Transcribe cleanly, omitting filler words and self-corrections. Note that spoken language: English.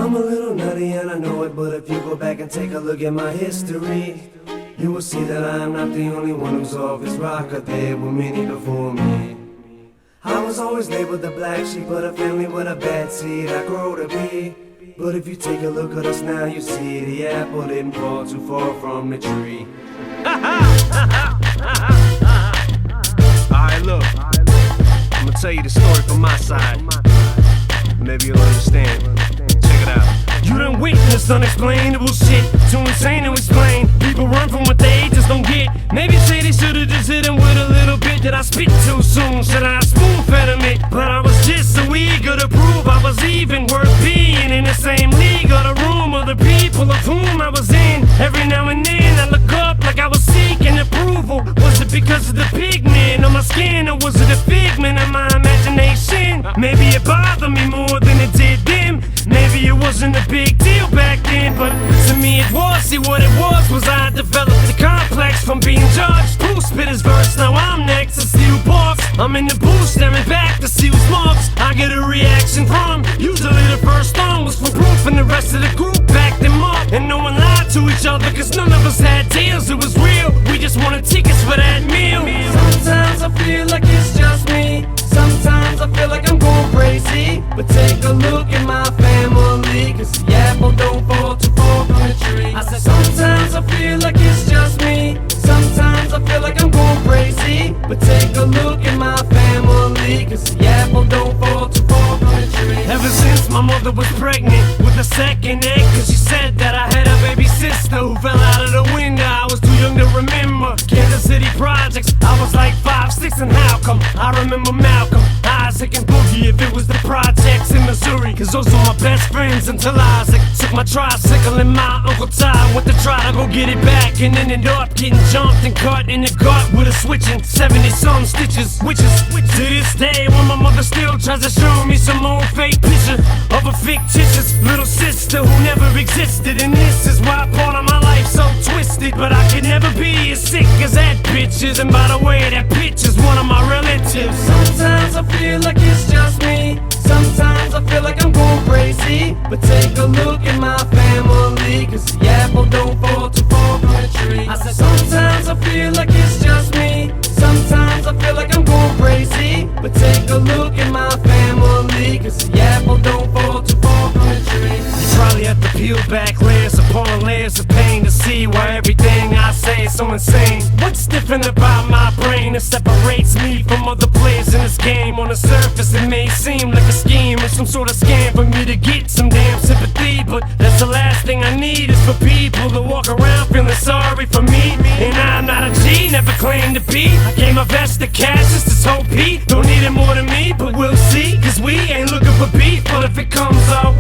I'm a little nutty and I know it, but if you go back and take a look at my history, you will see that I am not the only one who's off his rocker. There were many before me. I was always labeled the black sheep of the family with a bad seed I grow to be. But if you take a look at us now, you see the apple didn't fall too far from the tree. Alright, look, I'ma tell you the story from my side. Maybe you'll understand. Check it out. You done witnessed unexplainable shit, too insane to explain. People run from what they just don't get. Maybe say they should've just hit them with a little bit. Did I spit too soon? Should I spoon-fed them it? But I was just so eager to prove I was even worth being in the same league or the room of the people of whom I was in. Every now and then I look up like I was seeking approval. Was it because of the pigment on my skin, or was it a figment of my imagination? Maybe it bothered me more than it did them. Maybe it wasn't a big deal back then, but to me it was. See, what it was I developed the complex from being judged. Who spit his verse? Now I'm next to see who barks. I'm in the booth staring back to see who's marks. I get a reaction from. Usually the first song was for proof, and the rest of the group backed them up. And no one lied to each other, cause none of us had deals. It was real, we just wanted tickets for that meal. Sometimes I feel like it's just me. Sometimes I feel like I'm going crazy. But take a look at my family, cause the apple don't fall too far from the tree. I said sometimes I feel like it's just me. Sometimes I feel like I'm going crazy. But take a look at my family, cause the apple don't fall too far from the tree. Ever since my mother was pregnant with a second egg, cause she said that I had a baby sister who fell out of the window. I was too young to remember Kansas City projects. I was like 5, 6, and how come I remember Malcolm, Isaac, and Boogie if it was the projects in Missouri? Cause those were my best friends until Isaac took my tricycle and my Uncle Ty went to try to go get it back, and ended up getting jumped and cut in the gut with a switching 70-some stitches. Which is to this day when my mother still tries to show me some old fake picture of a fictitious little sister who never existed. And this is why part of my life's so twisted. But I could never be as sick as that bitch is. And by the way, that bitch is one of my relatives. Sometimes I feel like it's just me. Sometimes I feel like I'm going crazy. But take a look at my family, cause the apple don't fall too far from the tree. I said sometimes I feel like it's just me. Sometimes I feel like I'm going crazy. But take a look at my family, cause the apple don't fall too far from the tree. You probably have to peel back layers upon layers of pain to see why everything I say is so insane. What's different about my brain that separates me from other players in this game? On the surface it may seem like a scheme or some sort of scam for me to get some damn sympathy, but that's the last thing I need is for people to walk around feeling sorry for me. And I'm not a G, never claimed to be. I gave my best to cash just to hope he don't need it more than me, but we'll see, cause we ain't looking for beef. But if it comes our